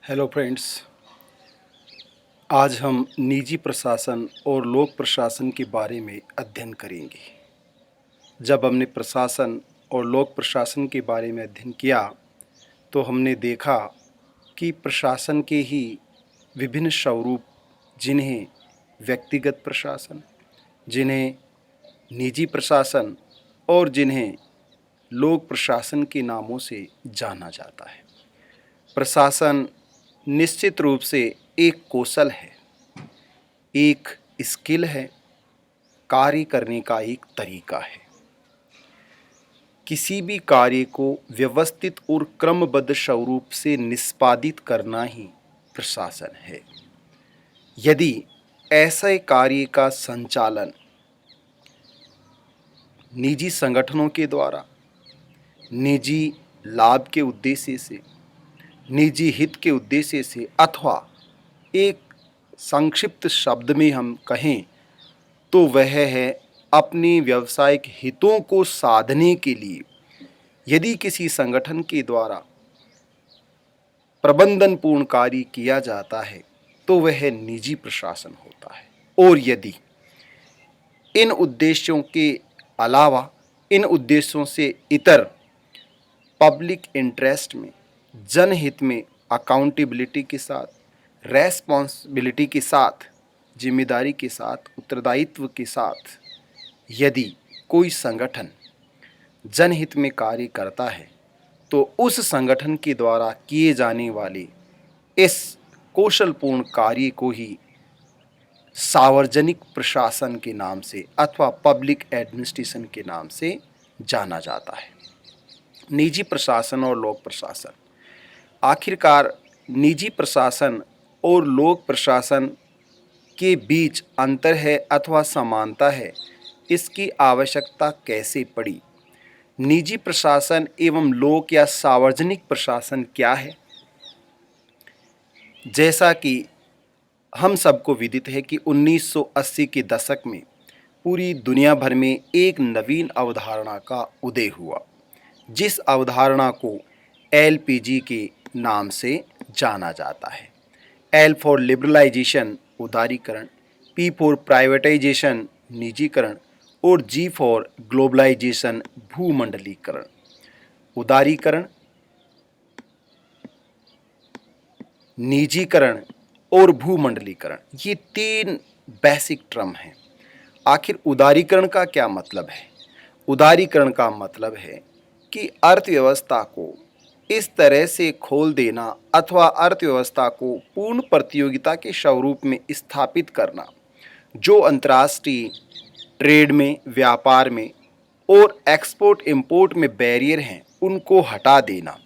Hello friends. आज हम निजी प्रशासन और लोक प्रशासन के बारे में अध्ययन करेंगे। जब हमने प्रशासन और लोक प्रशासन के बारे में अध्ययन किया तो हमने देखा कि प्रशासन के ही विभिन्न स्वरूप, जिन्हें व्यक्तिगत प्रशासन, जिन्हें निजी प्रशासन और जिन्हें लोक प्रशासन के नामों से जाना जाता है। प्रशासन निश्चित रूप से एक कौशल है, एक स्किल है, कार्य करने का एक तरीका है। किसी भी कार्य को व्यवस्थित और क्रमबद्ध स्वरूप से निष्पादित करना ही प्रशासन है। यदि ऐसे कार्य का संचालन निजी संगठनों के द्वारा, निजी लाभ के उद्देश्य से, निजी हित के उद्देश्य से, अथवा एक संक्षिप्त शब्द में हम कहें तो वह है अपनी व्यावसायिक हितों को साधने के लिए यदि किसी संगठन के द्वारा प्रबंधनपूर्ण कार्य किया जाता है तो वह निजी प्रशासन होता है। और यदि इन उद्देश्यों के अलावा, इन उद्देश्यों से इतर पब्लिक इंटरेस्ट में, जनहित में अकाउंटेबिलिटी के साथ, रेस्पॉन्सिबिलिटी के साथ, जिम्मेदारी के साथ, उत्तरदायित्व के साथ यदि कोई संगठन जनहित में कार्य करता है तो उस संगठन के द्वारा किए जाने वाले इस कौशलपूर्ण कार्य को ही सार्वजनिक प्रशासन के नाम से अथवा पब्लिक एडमिनिस्ट्रेशन के नाम से जाना जाता है। निजी प्रशासन और लोक प्रशासन, आखिरकार निजी प्रशासन और लोक प्रशासन के बीच अंतर है अथवा समानता है, इसकी आवश्यकता कैसे पड़ी? निजी प्रशासन एवं लोक या सार्वजनिक प्रशासन क्या है? जैसा कि हम सबको विदित है कि 1980 के दशक में पूरी दुनिया भर में एक नवीन अवधारणा का उदय हुआ, जिस अवधारणा को LPG के नाम से जाना जाता है। L फॉर लिबरलाइजेशन, उदारीकरण, P फॉर प्राइवेटाइजेशन, निजीकरण, और G फॉर ग्लोबलाइजेशन, भूमंडलीकरण। उदारीकरण, निजीकरण और भूमंडलीकरण, ये तीन बेसिक टर्म हैं। आखिर उदारीकरण का क्या मतलब है? उदारीकरण का मतलब है कि अर्थव्यवस्था को इस तरह से खोल देना अथवा अर्थव्यवस्था को पूर्ण प्रतियोगिता के स्वरूप में स्थापित करना, जो अंतर्राष्ट्रीय ट्रेड में, व्यापार में और एक्सपोर्ट इंपोर्ट में बैरियर हैं, उनको हटा देना,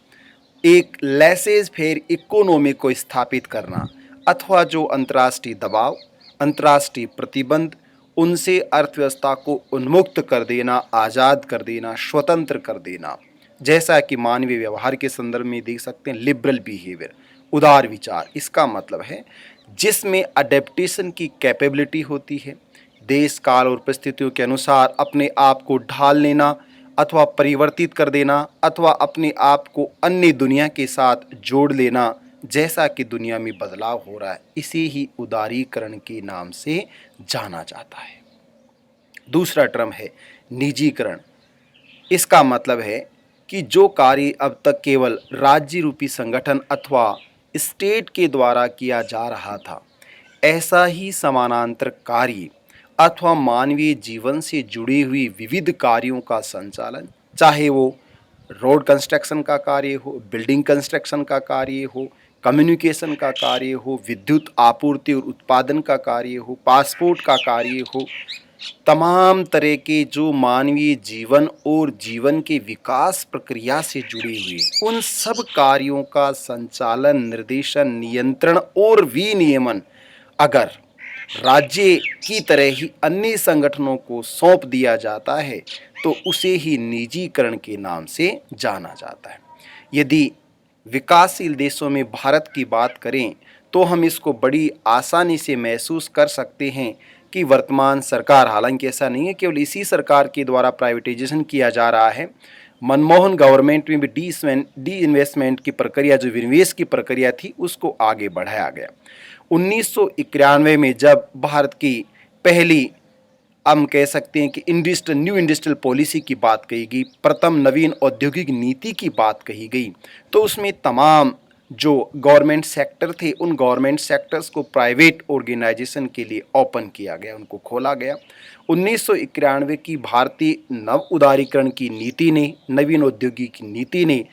एक लेसेज फेयर इकोनॉमी को स्थापित करना, अथवा जो अंतर्राष्ट्रीय दबाव, अंतर्राष्ट्रीय प्रतिबंध, उनसे अर्थव्यवस्था को उन्मुक्त कर देना, आज़ाद कर देना, स्वतंत्र कर देना। जैसा कि मानवीय व्यवहार के संदर्भ में देख सकते हैं, लिबरल बिहेवियर, उदार विचार, इसका मतलब है जिसमें अडेप्टेशन की कैपेबिलिटी होती है, देश काल और परिस्थितियों के अनुसार अपने आप को ढाल लेना अथवा परिवर्तित कर देना अथवा अपने आप को अन्य दुनिया के साथ जोड़ लेना, जैसा कि दुनिया में बदलाव हो रहा है, इसे ही उदारीकरण के नाम से जाना जाता है। दूसरा टर्म है निजीकरण। इसका मतलब है कि जो कार्य अब तक केवल राज्य रूपी संगठन अथवा स्टेट के द्वारा किया जा रहा था, ऐसा ही समानांतर कार्य अथवा मानवीय जीवन से जुड़ी हुई विविध कार्यों का संचालन, चाहे वो रोड कंस्ट्रक्शन का कार्य हो, बिल्डिंग कंस्ट्रक्शन का कार्य हो, कम्युनिकेशन का कार्य हो, विद्युत आपूर्ति और उत्पादन का कार्य हो, पासपोर्ट का कार्य हो, तमाम तरह के जो मानवीय जीवन और जीवन के विकास प्रक्रिया से जुड़े हुए उन सब कार्यों का संचालन, निर्देशन, नियंत्रण और विनियमन अगर राज्य की तरह ही अन्य संगठनों को सौंप दिया जाता है तो उसे ही निजीकरण के नाम से जाना जाता है। यदि विकासशील देशों में भारत की बात करें तो हम इसको बड़ी आसानी से महसूस कर सकते हैं कि वर्तमान सरकार, हालांकि ऐसा नहीं है केवल इसी सरकार के द्वारा प्राइवेटाइजेशन किया जा रहा है, मनमोहन गवर्नमेंट में भी डी इन्वेस्टमेंट की प्रक्रिया, जो विनिवेश की प्रक्रिया थी, उसको आगे बढ़ाया गया। 1991 में जब भारत की पहली, हम कह सकते हैं कि न्यू इंडस्ट्रियल पॉलिसी की बात कही गई, प्रथम नवीन औद्योगिक नीति की बात कही गई, तो उसमें तमाम जो गवर्नमेंट सेक्टर थे, उन गवर्नमेंट सेक्टर्स को प्राइवेट ऑर्गेनाइजेशन के लिए ओपन किया गया, उनको खोला गया। 1991 की भारतीय नव उदारीकरण की नीति ने, नवीन औद्योगिक नीति ने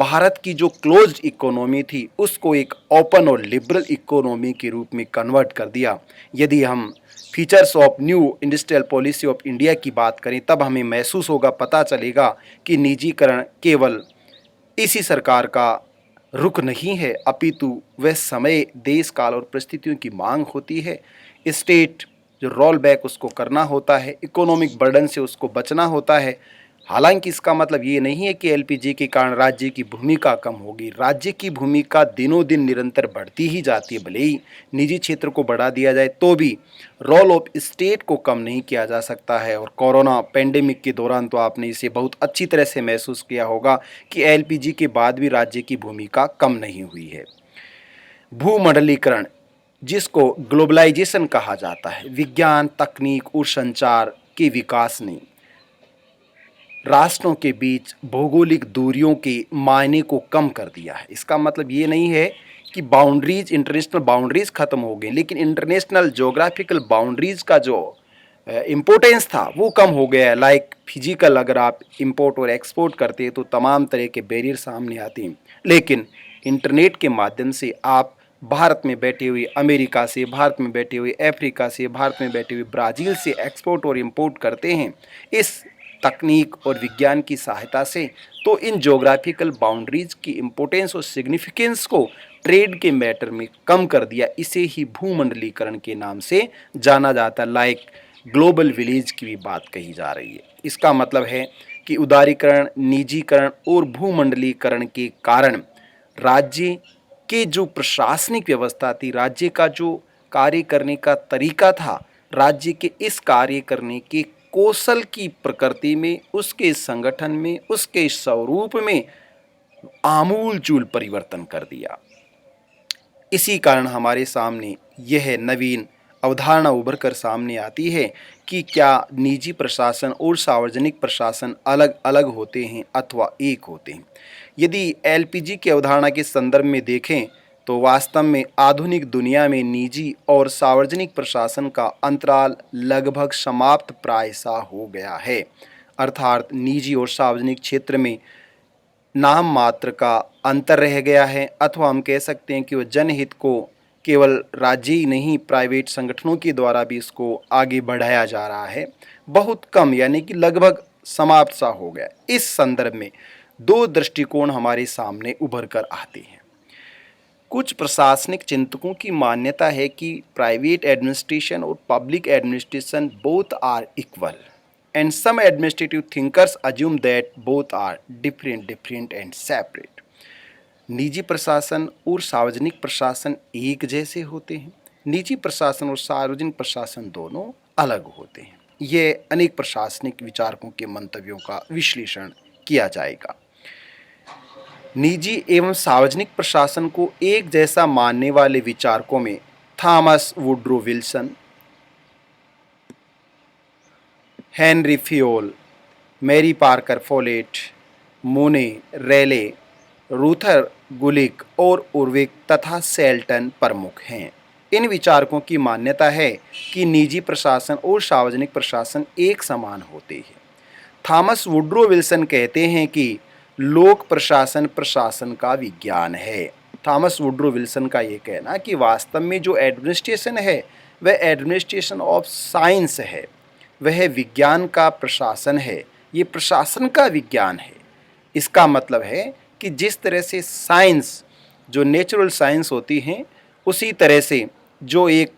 भारत की जो क्लोज्ड इकोनॉमी थी उसको एक ओपन और लिबरल इकोनॉमी के रूप में कन्वर्ट कर दिया। यदि हम features of new industrial policy of India की बात करें, तब हमें महसूस होगा, पता चलेगा कि निजीकरण केवल इसी सरकार का रुख नहीं है, अपितु वह समय, देश काल और परिस्थितियों की मांग होती है। स्टेट जो रोल बैक उसको करना होता है, इकोनॉमिक बर्डन से उसको बचना होता है। हालांकि इसका मतलब ये नहीं है कि एलपीजी के कारण राज्य की भूमिका कम होगी। राज्य की भूमिका दिनों दिन निरंतर बढ़ती ही जाती है। भले ही निजी क्षेत्र को बढ़ा दिया जाए तो भी रोल ऑफ स्टेट को कम नहीं किया जा सकता है। और कोरोना पेंडेमिक के दौरान तो आपने इसे बहुत अच्छी तरह से महसूस किया होगा कि एलपीजी के बाद भी राज्य की भूमिका कम नहीं हुई है। भूमंडलीकरण, जिसको ग्लोबलाइजेशन कहा जाता है, विज्ञान, तकनीक और संचार के विकास ने राष्ट्रों के बीच भौगोलिक दूरियों के मायने को कम कर दिया है। इसका मतलब ये नहीं है कि बाउंड्रीज, इंटरनेशनल बाउंड्रीज खत्म हो गई, लेकिन इंटरनेशनल ज्योग्राफिकल बाउंड्रीज का जो इम्पोर्टेंस था वो कम हो गया है। लाइक फिजिकल, अगर आप इंपोर्ट और एक्सपोर्ट करते हैं तो तमाम तरह के बैरियर सामने आते हैं, लेकिन इंटरनेट के माध्यम से आप भारत में बैठे हुए अमेरिका से, भारत में बैठे हुए अफ्रीका से, भारत में बैठे हुए ब्राज़ील से एक्सपोर्ट और इंपोर्ट करते हैं इस तकनीक और विज्ञान की सहायता से। तो इन ज्योग्राफिकल बाउंड्रीज की इम्पोर्टेंस और सिग्निफिकेंस को ट्रेड के मैटर में कम कर दिया। इसे ही भूमंडलीकरण के नाम से जाना जाता है। लाइक ग्लोबल विलेज की भी बात कही जा रही है। इसका मतलब है कि उदारीकरण, निजीकरण और भूमंडलीकरण के कारण राज्य के जो प्रशासनिक व्यवस्था थी, राज्य का जो कार्य करने का तरीका था, राज्य के इस कार्य करने के कौशल की प्रकृति में, उसके संगठन में, उसके स्वरूप में आमूलचूल परिवर्तन कर दिया। इसी कारण हमारे सामने यह नवीन अवधारणा उभर कर सामने आती है कि क्या निजी प्रशासन और सार्वजनिक प्रशासन अलग अलग होते हैं अथवा एक होते हैं। यदि एलपीजी की अवधारणा के संदर्भ में देखें तो वास्तव में आधुनिक दुनिया में निजी और सार्वजनिक प्रशासन का अंतराल लगभग समाप्त प्रायः हो गया है। अर्थात निजी और सार्वजनिक क्षेत्र में नाम मात्र का अंतर रह गया है, अथवा हम कह सकते हैं कि वह जनहित को केवल राज्य ही नहीं, प्राइवेट संगठनों के द्वारा भी इसको आगे बढ़ाया जा रहा है। बहुत कम, यानी कि लगभग समाप्त सा हो गया। इस संदर्भ में दो दृष्टिकोण हमारे सामने उभर कर आते हैं। कुछ प्रशासनिक चिंतकों की मान्यता है कि प्राइवेट एडमिनिस्ट्रेशन और public administration both are equal, and some administrative thinkers assume that both are different and separate। निजी प्रशासन और सार्वजनिक प्रशासन एक जैसे होते हैं, निजी प्रशासन और सार्वजनिक प्रशासन दोनों अलग होते हैं। ये अनेक प्रशासनिक विचारकों के मंतव्यों का विश्लेषण किया जाएगा। निजी एवं सार्वजनिक प्रशासन को एक जैसा मानने वाले विचारकों में Thomas Woodrow Wilson, Henry Fayol, Mary Parker Follett, Mooney, Reiley, रूथर गुलिक और उर्विक तथा सेल्टन प्रमुख हैं। इन विचारकों की मान्यता है कि निजी प्रशासन और सार्वजनिक प्रशासन एक समान होते हैं। थॉमस वुड्रो विल्सन कहते हैं कि लोक प्रशासन प्रशासन का विज्ञान है। थॉमस वुड्रो विल्सन का ये कहना कि वास्तव में जो एडमिनिस्ट्रेशन है वह एडमिनिस्ट्रेशन ऑफ साइंस है, वह विज्ञान का प्रशासन है, ये प्रशासन का विज्ञान है। इसका मतलब है कि जिस तरह से साइंस, जो नेचुरल साइंस होती हैं, उसी तरह से जो एक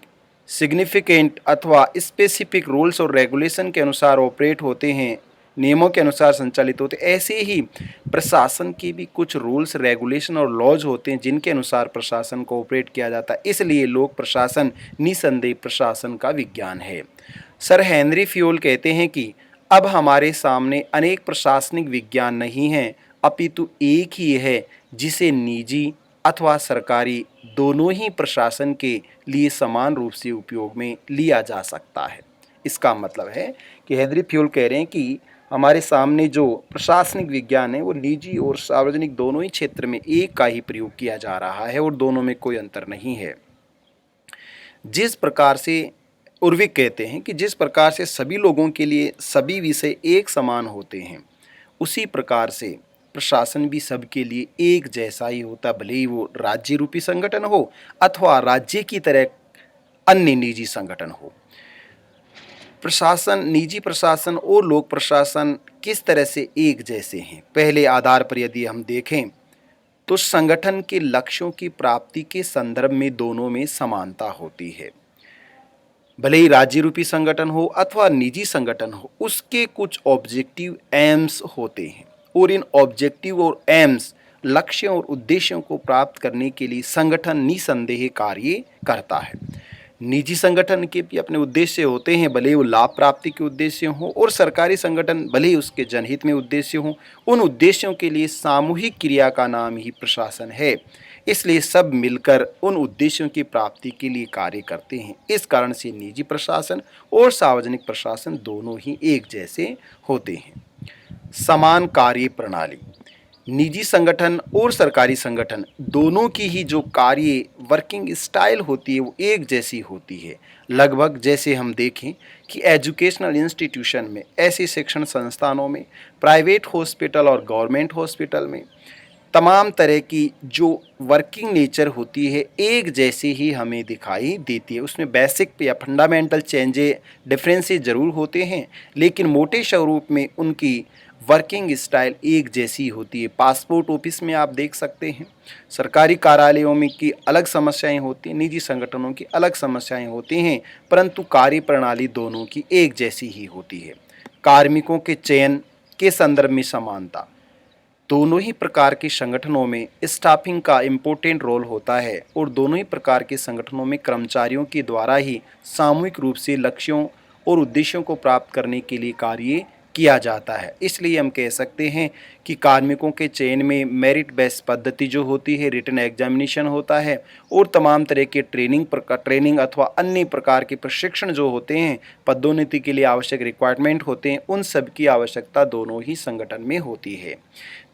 सिग्निफिकेंट अथवा स्पेसिफिक रूल्स और रेगुलेशन के अनुसार ऑपरेट होते हैं, नियमों के अनुसार संचालित होते, ऐसे ही प्रशासन की भी कुछ रूल्स, रेगुलेशन और लॉज होते हैं जिनके अनुसार प्रशासन को ऑपरेट किया जाता है। इसलिए लोक प्रशासन निसंदेह प्रशासन का विज्ञान है। सर हेनरी फ्यूल कहते हैं कि अब हमारे सामने अनेक प्रशासनिक विज्ञान नहीं हैं, अपितु एक ही है जिसे निजी अथवा सरकारी दोनों ही प्रशासन के लिए समान रूप से उपयोग में लिया जा सकता है। इसका मतलब है कि हेनरी फ्यूल कह रहे हैं कि हमारे सामने जो प्रशासनिक विज्ञान है वो निजी और सार्वजनिक दोनों ही क्षेत्र में एक का ही प्रयोग किया जा रहा है और दोनों में कोई अंतर नहीं है। जिस प्रकार से उर्विक कहते हैं कि जिस प्रकार से सभी लोगों के लिए सभी विषय एक समान होते हैं, उसी प्रकार से प्रशासन भी सबके लिए एक जैसा ही होता, भले ही वो राज्य रूपी संगठन हो अथवा राज्य की तरह अन्य निजी संगठन हो। प्रशासन, निजी प्रशासन और लोक प्रशासन किस तरह से एक जैसे हैं? पहले आधार पर यदि हम देखें तो संगठन के लक्ष्यों की प्राप्ति के संदर्भ में दोनों में समानता होती है। भले ही राज्य रूपी संगठन हो अथवा निजी संगठन हो, उसके कुछ ऑब्जेक्टिव एम्स होते हैं और इन ऑब्जेक्टिव और एम्स लक्ष्यों और उद्देश्यों को प्राप्त करने के लिए संगठन निसंदेह कार्य करता है। निजी संगठन के भी अपने उद्देश्य होते हैं, भले ही वो लाभ प्राप्ति के उद्देश्य हों, और सरकारी संगठन भले ही उसके जनहित में उद्देश्य हों। उन उद्देश्यों के लिए सामूहिक क्रिया का नाम ही प्रशासन है। इसलिए सब मिलकर उन उद्देश्यों की प्राप्ति के लिए कार्य करते हैं। इस कारण से निजी प्रशासन और सार्वजनिक प्रशासन दोनों ही एक जैसे होते हैं। समान कार्य प्रणाली, निजी संगठन और सरकारी संगठन दोनों की ही जो कार्य वर्किंग स्टाइल होती है वो एक जैसी होती है। लगभग जैसे हम देखें कि एजुकेशनल इंस्टीट्यूशन में, ऐसे शिक्षण संस्थानों में, प्राइवेट हॉस्पिटल और गवर्नमेंट हॉस्पिटल में तमाम तरह की जो वर्किंग नेचर होती है एक जैसी ही हमें दिखाई देती है। उसमें बेसिक या फंडामेंटल चेंजेस, डिफरेंसेस ज़रूर होते हैं, लेकिन मोटे स्वरूप में उनकी वर्किंग स्टाइल एक जैसी होती है। पासपोर्ट ऑफिस में आप देख सकते हैं, सरकारी कार्यालयों में की अलग समस्याएं होती हैं, निजी संगठनों की अलग समस्याएं होती हैं, परंतु कार्य प्रणाली दोनों की एक जैसी ही होती है। कार्मिकों के चयन के संदर्भ में समानता, दोनों ही प्रकार के संगठनों में स्टाफिंग का इम्पोर्टेंट रोल होता है और दोनों ही प्रकार के संगठनों में कर्मचारियों के द्वारा ही सामूहिक रूप से लक्ष्यों और उद्देश्यों को प्राप्त करने के लिए कार्य किया जाता है। इसलिए हम कह सकते हैं कि कार्मिकों के चयन में मेरिट बेस्ड पद्धति जो होती है, रिटन एग्जामिनेशन होता है और तमाम तरह के ट्रेनिंग अथवा अन्य प्रकार के प्रशिक्षण जो होते हैं, पदोन्नति के लिए आवश्यक रिक्वायरमेंट होते हैं, उन सब की आवश्यकता दोनों ही संगठन में होती है।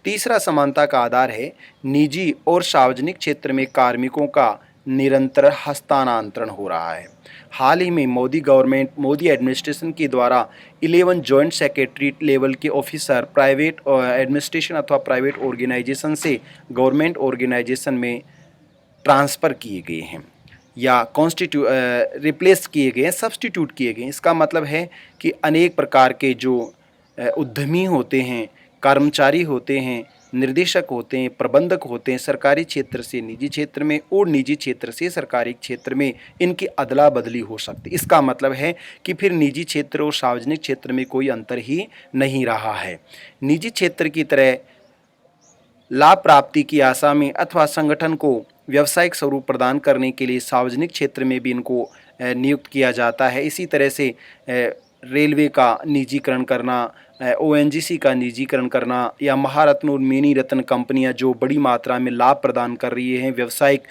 तीसरा समानता का आधार है निजी और सार्वजनिक क्षेत्र में कार्मिकों का निरंतर हस्तांतरण हो रहा है। हाल ही में मोदी एडमिनिस्ट्रेशन के द्वारा 11 जॉइंट सेक्रेटरी लेवल के ऑफिसर प्राइवेट एडमिनिस्ट्रेशन अथवा प्राइवेट ऑर्गेनाइजेशन से गवर्नमेंट ऑर्गेनाइजेशन में ट्रांसफ़र किए गए हैं या रिप्लेस किए गए हैं, सब्स्टिट्यूट किए गए हैं। इसका मतलब है कि अनेक प्रकार के जो उद्यमी होते हैं, कर्मचारी होते हैं, निर्देशक होते हैं, प्रबंधक होते हैं, सरकारी क्षेत्र से निजी क्षेत्र में और निजी क्षेत्र से सरकारी क्षेत्र में इनकी अदला बदली हो सकती है। इसका मतलब है कि फिर निजी क्षेत्र और सार्वजनिक क्षेत्र में कोई अंतर ही नहीं रहा है। निजी क्षेत्र की तरह लाभ प्राप्ति की आशा में अथवा संगठन को व्यावसायिक स्वरूप प्रदान करने के लिए सार्वजनिक क्षेत्र में भी इनको नियुक्त किया जाता है। इसी तरह से रेलवे का निजीकरण करना, ओएनजीसी का निजीकरण करना या महारत्न और मिनी रत्न कंपनियां जो बड़ी मात्रा में लाभ प्रदान कर रही हैं, व्यावसायिक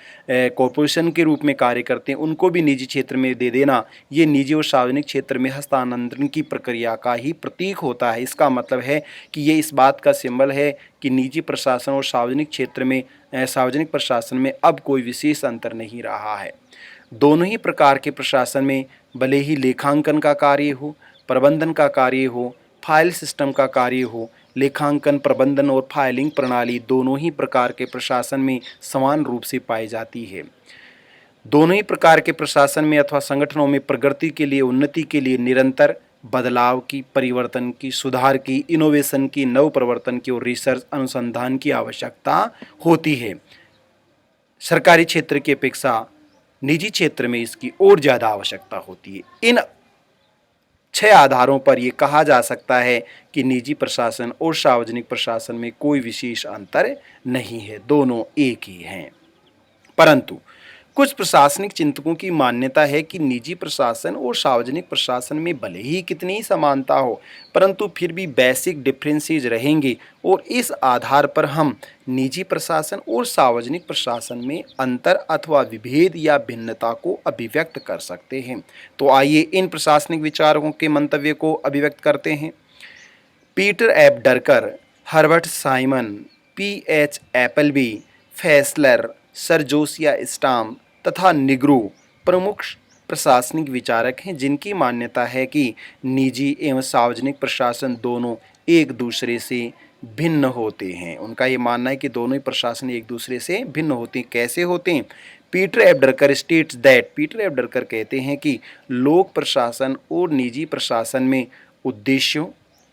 कॉरपोरेशन के रूप में कार्य करते हैं, उनको भी निजी क्षेत्र में दे देना, ये निजी और सार्वजनिक क्षेत्र में हस्तांतरण की प्रक्रिया का ही प्रतीक होता है। इसका मतलब है कि ये इस बात का सिंबल है कि निजी प्रशासन और सार्वजनिक क्षेत्र में, सार्वजनिक प्रशासन में अब कोई विशेष अंतर नहीं रहा है। दोनों ही प्रकार के प्रशासन में भले ही लेखांकन का कार्य हो, प्रबंधन का कार्य हो, फाइल सिस्टम का कार्य हो, लेखांकन, प्रबंधन और फाइलिंग प्रणाली दोनों ही प्रकार के प्रशासन में समान रूप से पाई जाती है। दोनों ही प्रकार के प्रशासन में अथवा संगठनों में प्रगति के लिए, उन्नति के लिए निरंतर बदलाव की, परिवर्तन की, सुधार की, इनोवेशन की, नव प्रवर्तन की और रिसर्च अनुसंधान की आवश्यकता होती है। सरकारी क्षेत्र की अपेक्षा निजी क्षेत्र में इसकी और ज़्यादा आवश्यकता होती है। इन 6 आधारों पर यह कहा जा सकता है कि निजी प्रशासन और सार्वजनिक प्रशासन में कोई विशेष अंतर नहीं है, दोनों एक ही हैं। परंतु कुछ प्रशासनिक चिंतकों की मान्यता है कि निजी प्रशासन और सार्वजनिक प्रशासन में भले ही कितनी ही समानता हो, परंतु फिर भी बेसिक डिफरेंसेस रहेंगे और इस आधार पर हम निजी प्रशासन और सार्वजनिक प्रशासन में अंतर अथवा विभेद या भिन्नता को अभिव्यक्त कर सकते हैं। तो आइए इन प्रशासनिक विचारकों के मंतव्य को अभिव्यक्त करते हैं। Peter F Drucker, Herbert Simon, P H Appleby, Fesler, sir Josiah Stamp तथा निग्रो प्रमुख प्रशासनिक विचारक हैं जिनकी मान्यता है कि निजी एवं सार्वजनिक प्रशासन दोनों एक दूसरे से भिन्न होते हैं। उनका ये मानना है कि दोनों ही प्रशासन एक दूसरे से भिन्न होते हैं। कैसे होते हैं? पीटर एफ डरकर स्टेट्स दैट, पीटर एफ डरकर कहते हैं कि लोक प्रशासन और निजी प्रशासन में उद्देश्यों,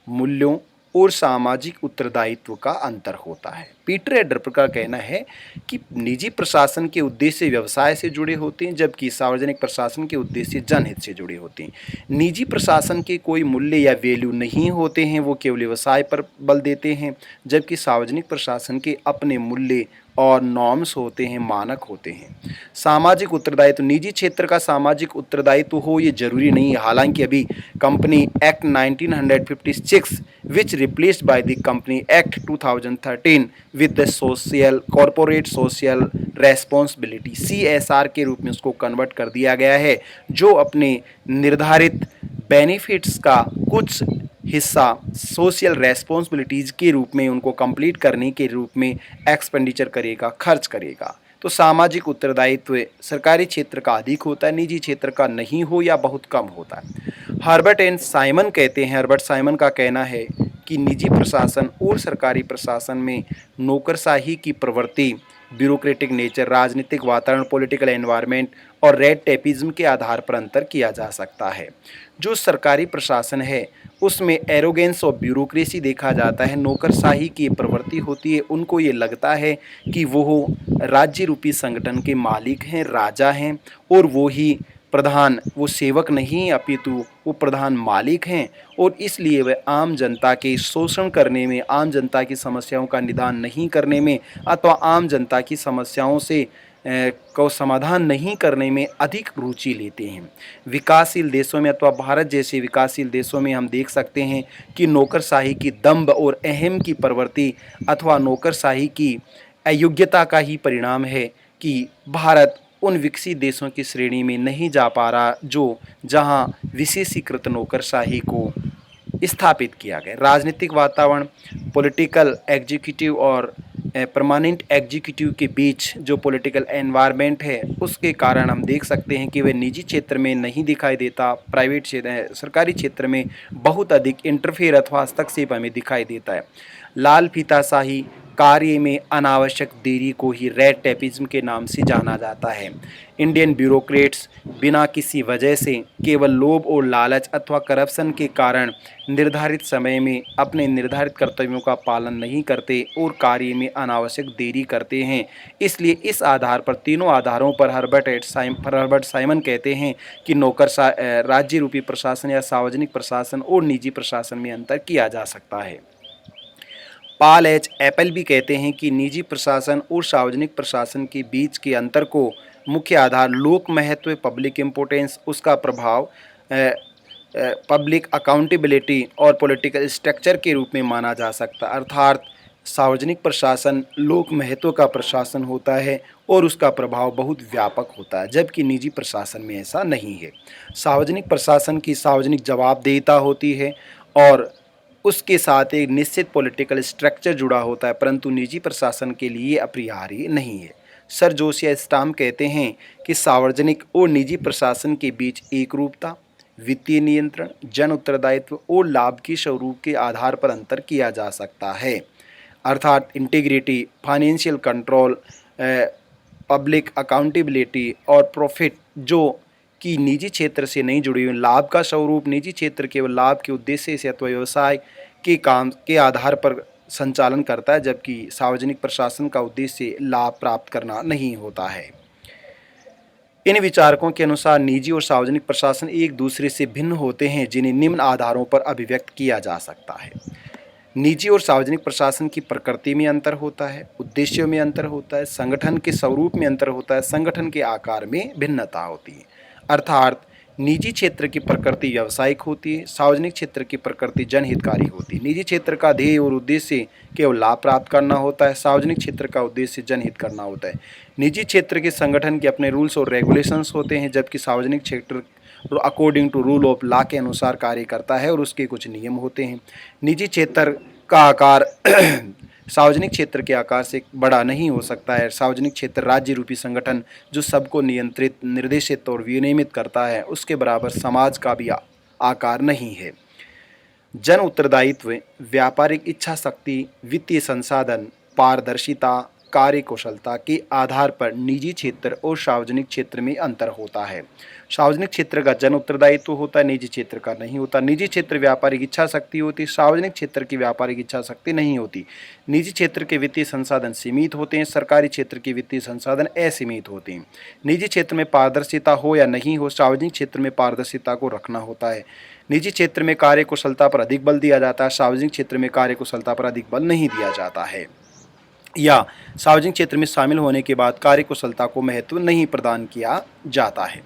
मूल्यों और सामाजिक उत्तरदायित्व का अंतर होता है। पीटर एफ डरकर का कहना है कि निजी प्रशासन के उद्देश्य व्यवसाय से जुड़े होते हैं, जबकि सार्वजनिक प्रशासन के उद्देश्य जनहित से जुड़े होते हैं। निजी प्रशासन के कोई मूल्य या वैल्यू नहीं होते हैं, वो केवल व्यवसाय पर बल देते हैं, जबकि सार्वजनिक प्रशासन के अपने मूल्य और नॉर्म्स होते हैं, मानक होते हैं। सामाजिक उत्तरदायित्व, निजी क्षेत्र का सामाजिक उत्तरदायित्व हो ये जरूरी नहीं है। हालांकि अभी company act 1956 which replaced by the company act 2013 with the social corporate social responsibility, CSR के रूप में उसको कन्वर्ट कर दिया गया है, जो अपने निर्धारित बेनिफिट्स का कुछ हिस्सा सोशल रेस्पॉन्सिबिलिटीज़ के रूप में उनको कंप्लीट करने के रूप में एक्सपेंडिचर करेगा, खर्च करेगा। तो सामाजिक उत्तरदायित्व सरकारी क्षेत्र का अधिक होता है, निजी क्षेत्र का नहीं हो या बहुत कम होता है। हर्बर्ट एंड साइमन कहते हैं, हर्बर्ट साइमन का कहना है कि निजी प्रशासन और सरकारी प्रशासन में नौकरशाही की प्रवृत्ति, ब्यूरोक्रेटिक नेचर, राजनीतिक वातावरण, पॉलिटिकल एनवायरनमेंट और रेड टेपिज्म के आधार पर अंतर किया जा सकता है। जो सरकारी प्रशासन है उसमें एरोगेंस और ब्यूरोक्रेसी देखा जाता है, नौकरशाही की प्रवृत्ति होती है। उनको ये लगता है कि वो राज्य रूपी संगठन के मालिक हैं, राजा हैं और वो ही प्रधान, वो सेवक नहीं अपितु वो प्रधान मालिक हैं, और इसलिए वे आम जनता के शोषण करने में, आम जनता की समस्याओं का निदान नहीं करने में अथवा आम जनता की समस्याओं से को समाधान नहीं करने में अधिक रुचि लेते हैं। विकासशील देशों में अथवा भारत जैसे विकासशील देशों में हम देख सकते हैं कि नौकरशाही की दंभ और अहम की प्रवृत्ति अथवा नौकरशाही की अयोग्यता का ही परिणाम है कि भारत उन विकसित देशों की श्रेणी में नहीं जा पा रहा जो जहां विशेषीकृत नौकरशाही को स्थापित किया गया। राजनीतिक वातावरण, पॉलिटिकल एग्जीक्यूटिव और परमानेंट एग्जीक्यूटिव के बीच जो पॉलिटिकल एनवायरनमेंट है उसके कारण हम देख सकते हैं कि वह निजी क्षेत्र में नहीं दिखाई देता, प्राइवेट क्षेत्र सरकारी क्षेत्र में बहुत अधिक इंटरफेयर अथवा हस्तक्षेप हमें दिखाई देता है। लाल फीताशाही कार्य में अनावश्यक देरी को ही रेड टेपिज्म के नाम से जाना जाता है। इंडियन ब्यूरोक्रेट्स बिना किसी वजह से केवल लोभ और लालच अथवा करप्शन के कारण निर्धारित समय में अपने निर्धारित कर्तव्यों का पालन नहीं करते और कार्य में अनावश्यक देरी करते हैं। इसलिए इस आधार पर, तीनों आधारों पर हर्बर्ट साइमन कहते हैं कि राज्य रूपी प्रशासन या सार्वजनिक प्रशासन और निजी प्रशासन में अंतर किया जा सकता है। पॉल एच एपलबी कहते हैं कि निजी प्रशासन और सार्वजनिक प्रशासन के बीच के अंतर को मुख्य आधार लोक महत्व, पब्लिक इम्पोर्टेंस, उसका प्रभाव, पब्लिक अकाउंटेबिलिटी और पॉलिटिकल स्ट्रक्चर के रूप में माना जा सकता है। अर्थात सार्वजनिक प्रशासन लोक महत्व का प्रशासन होता है और उसका प्रभाव बहुत व्यापक होता है, जबकि निजी प्रशासन में ऐसा नहीं है। सार्वजनिक प्रशासन की सार्वजनिक जवाबदेहिता होती है और उसके साथ एक निश्चित पॉलिटिकल स्ट्रक्चर जुड़ा होता है, परंतु निजी प्रशासन के लिए अपरिहार्य नहीं है। सर जोसिया स्टाम कहते हैं कि सार्वजनिक और निजी प्रशासन के बीच एकरूपता, वित्तीय नियंत्रण, जन उत्तरदायित्व और लाभ के स्वरूप के आधार पर अंतर किया जा सकता है। अर्थात integrity, financial control, public accountability और प्रॉफिट जो कि निजी क्षेत्र से नहीं जुड़ी हुई, लाभ का स्वरूप निजी क्षेत्र केवल लाभ के उद्देश्य से अथवा व्यवसाय के काम के आधार पर संचालन करता है, जबकि सार्वजनिक प्रशासन का उद्देश्य लाभ प्राप्त करना नहीं होता है। इन विचारकों के अनुसार निजी और सार्वजनिक प्रशासन एक दूसरे से भिन्न होते हैं, जिन्हें निम्न आधारों पर अभिव्यक्त किया जा सकता है। निजी और सार्वजनिक प्रशासन की प्रकृति में अंतर होता है, उद्देश्यों में अंतर होता है, संगठन के स्वरूप में अंतर होता है, संगठन के आकार में भिन्नता होती है। अर्थात निजी क्षेत्र की प्रकृति व्यावसायिक होती है, सार्वजनिक क्षेत्र की प्रकृति जनहितकारी होती है। निजी क्षेत्र का ध्येय और उद्देश्य केवल लाभ प्राप्त करना होता है, सार्वजनिक क्षेत्र का उद्देश्य जनहित करना होता है। निजी क्षेत्र के संगठन के अपने रूल्स और रेगुलेशंस होते हैं, जबकि सार्वजनिक क्षेत्र according to rule of law के अनुसार कार्य करता है और उसके कुछ नियम होते हैं। निजी क्षेत्र का आकार सार्वजनिक क्षेत्र के आकार से बड़ा नहीं हो सकता है। सार्वजनिक क्षेत्र राज्य रूपी संगठन जो सबको नियंत्रित, निर्देशित और विनियमित करता है, उसके बराबर समाज का भी आकार नहीं है। जन उत्तरदायित्व, व्यापारिक इच्छा शक्ति, वित्तीय संसाधन, पारदर्शिता, कार्यकुशलता के आधार पर निजी क्षेत्र और सार्वजनिक क्षेत्र में अंतर होता है। सार्वजनिक क्षेत्र का जन उत्तरदायित्व होता है, निजी क्षेत्र का नहीं होता। निजी क्षेत्र व्यापारिक इच्छा शक्ति होती है, सार्वजनिक क्षेत्र की व्यापारिक इच्छा शक्ति नहीं होती। निजी क्षेत्र के वित्तीय संसाधन सीमित होते हैं, सरकारी क्षेत्र के वित्तीय संसाधन असीमित होते हैं। निजी क्षेत्र में पारदर्शिता हो या नहीं हो, सार्वजनिक क्षेत्र में पारदर्शिता को रखना होता है। निजी क्षेत्र में कार्यकुशलता पर अधिक बल दिया जाता है, सार्वजनिक क्षेत्र में कार्यकुशलता पर अधिक बल नहीं दिया जाता है, या सार्वजनिक क्षेत्र में शामिल होने के बाद कार्यकुशलता को महत्व नहीं प्रदान किया जाता है।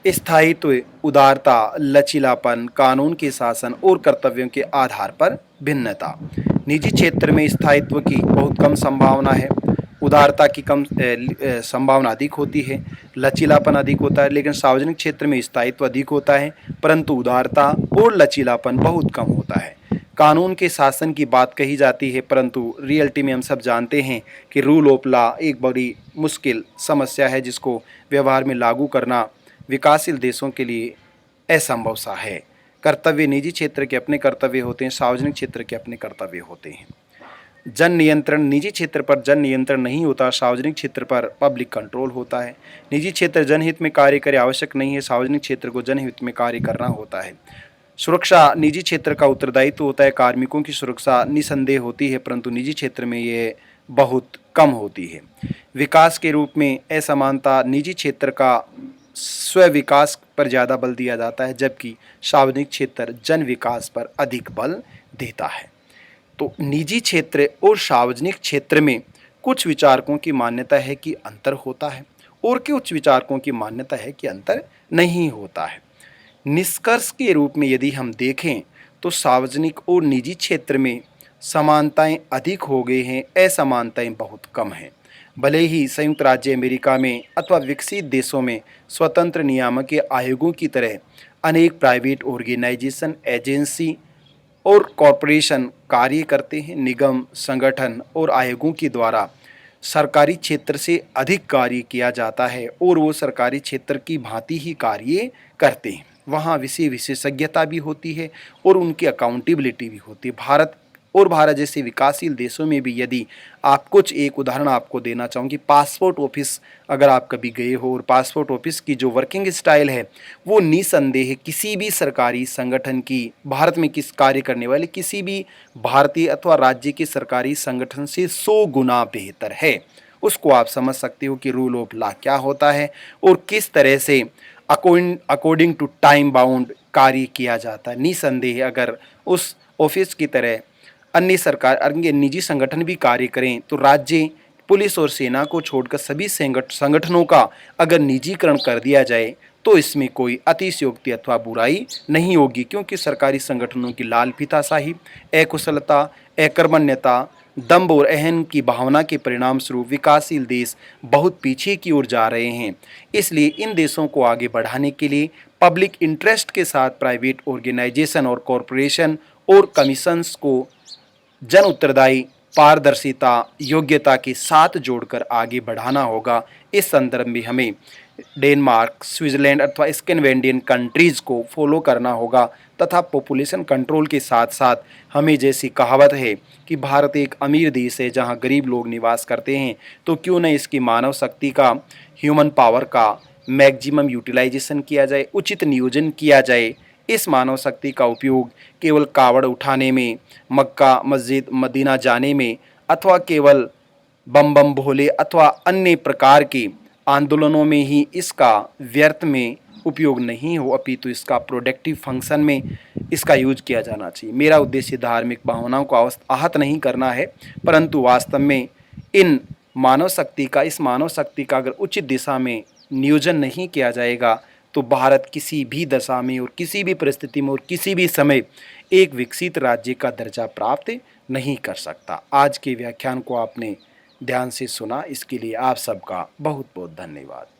स्थायित्व, उदारता, लचीलापन, कानून के शासन और कर्तव्यों के आधार पर भिन्नता। निजी क्षेत्र में स्थायित्व की बहुत कम संभावना है, उदारता की कम संभावना अधिक होती है, लचीलापन अधिक होता है। लेकिन सार्वजनिक क्षेत्र में स्थायित्व अधिक होता है, परंतु उदारता और लचीलापन बहुत कम होता है। कानून के शासन की बात कही जाती है, परंतु रियलिटी में हम सब जानते हैं कि रूल ऑफ लॉ एक बड़ी मुश्किल समस्या है, जिसको व्यवहार में लागू करना विकासशील देशों के लिए असंभव सा है। कर्तव्य, निजी क्षेत्र के अपने कर्तव्य होते हैं, सार्वजनिक क्षेत्र के अपने कर्तव्य होते हैं। जन नियंत्रण, निजी क्षेत्र पर जन नियंत्रण नहीं होता, सार्वजनिक क्षेत्र पर पब्लिक कंट्रोल होता है। निजी क्षेत्र जनहित में कार्य करे आवश्यक नहीं है, सार्वजनिक क्षेत्र को जनहित में कार्य करना होता है। सुरक्षा, निजी क्षेत्र का उत्तरदायित्व होता है, कार्मिकों की सुरक्षा निसंदेह होती है, परंतु निजी क्षेत्र में ये बहुत कम होती है। विकास के रूप में असमानता, निजी क्षेत्र का स्व विकास पर ज़्यादा बल दिया जाता है, जबकि सार्वजनिक क्षेत्र जन विकास पर अधिक बल देता है। तो निजी क्षेत्र और सार्वजनिक क्षेत्र में कुछ विचारकों की मान्यता है कि अंतर होता है और कुछ विचारकों की मान्यता है कि अंतर नहीं होता है। निष्कर्ष के रूप में यदि हम देखें तो सार्वजनिक और निजी क्षेत्र में समानताएं अधिक हो गई हैं, असमानताएं बहुत कम हैं। भले ही संयुक्त राज्य अमेरिका में अथवा विकसित देशों में स्वतंत्र नियामक आयोगों की तरह अनेक प्राइवेट ऑर्गेनाइजेशन, एजेंसी और कॉरपोरेशन कार्य करते हैं, निगम, संगठन और आयोगों के द्वारा सरकारी क्षेत्र से अधिक कार्य किया जाता है और वो सरकारी क्षेत्र की भांति ही कार्य करते हैं। वहाँ विशेषज्ञता भी होती है और उनकी अकाउंटेबिलिटी भी होती है। भारत जैसे विकासशील देशों में भी यदि आप कुछ एक उदाहरण आपको देना चाहूँगी, पासपोर्ट ऑफिस अगर आप कभी गए हो, और पासपोर्ट ऑफिस की जो वर्किंग स्टाइल है वो निसंदेह किसी भी सरकारी संगठन की, भारत में किस कार्य करने वाले किसी भी भारतीय अथवा राज्य के सरकारी संगठन से 100 गुना बेहतर है। उसको आप समझ सकते हो कि रूल ऑफ लॉ क्या होता है और किस तरह से अकॉर्डिंग टू टाइम बाउंड कार्य किया जाता है। निसंदेह अगर उस ऑफिस की तरह अन्य निजी संगठन भी कार्य करें तो राज्य, पुलिस और सेना को छोड़कर सभी संगठनों का अगर निजीकरण कर दिया जाए तो इसमें कोई अतिशयोक्ति अथवा बुराई नहीं होगी, क्योंकि सरकारी संगठनों की लाल फीताशाही, अकुशलता, अकर्मण्यता, दंभ और अहम की भावना के परिणाम स्वरूप विकासशील देश बहुत पीछे की ओर जा रहे हैं। इसलिए इन देशों को आगे बढ़ाने के लिए पब्लिक इंटरेस्ट के साथ प्राइवेट ऑर्गेनाइजेशन और कॉरपोरेशन और कमीशंस को जन उत्तरदायी, पारदर्शिता, योग्यता के साथ जोड़कर आगे बढ़ाना होगा। इस संदर्भ में हमें डेनमार्क, स्विट्जरलैंड अथवा स्कैंडिनेवियन कंट्रीज़ को फॉलो करना होगा तथा पॉपुलेशन कंट्रोल के साथ साथ हमें, जैसी कहावत है कि भारत एक अमीर देश है जहां गरीब लोग निवास करते हैं, तो क्यों न इसकी मानव शक्ति का, ह्यूमन पावर का मैक्सिमम यूटिलाइजेशन किया जाए, उचित नियोजन किया जाए। इस मानव शक्ति का उपयोग केवल कावड़ उठाने में, मक्का, मस्जिद, मदीना जाने में अथवा केवल बम बम भोले अथवा अन्य प्रकार के आंदोलनों में ही इसका व्यर्थ में उपयोग नहीं हो, अपितु इसका प्रोडक्टिव फंक्शन में इसका यूज किया जाना चाहिए। मेरा उद्देश्य धार्मिक भावनाओं को आहत नहीं करना है, परंतु वास्तव में इस मानव शक्ति का अगर उचित दिशा में नियोजन नहीं किया जाएगा तो भारत किसी भी दशा में और किसी भी परिस्थिति में और किसी भी समय एक विकसित राज्य का दर्जा प्राप्त नहीं कर सकता। आज के व्याख्यान को आपने ध्यान से सुना, इसके लिए आप सबका बहुत बहुत धन्यवाद।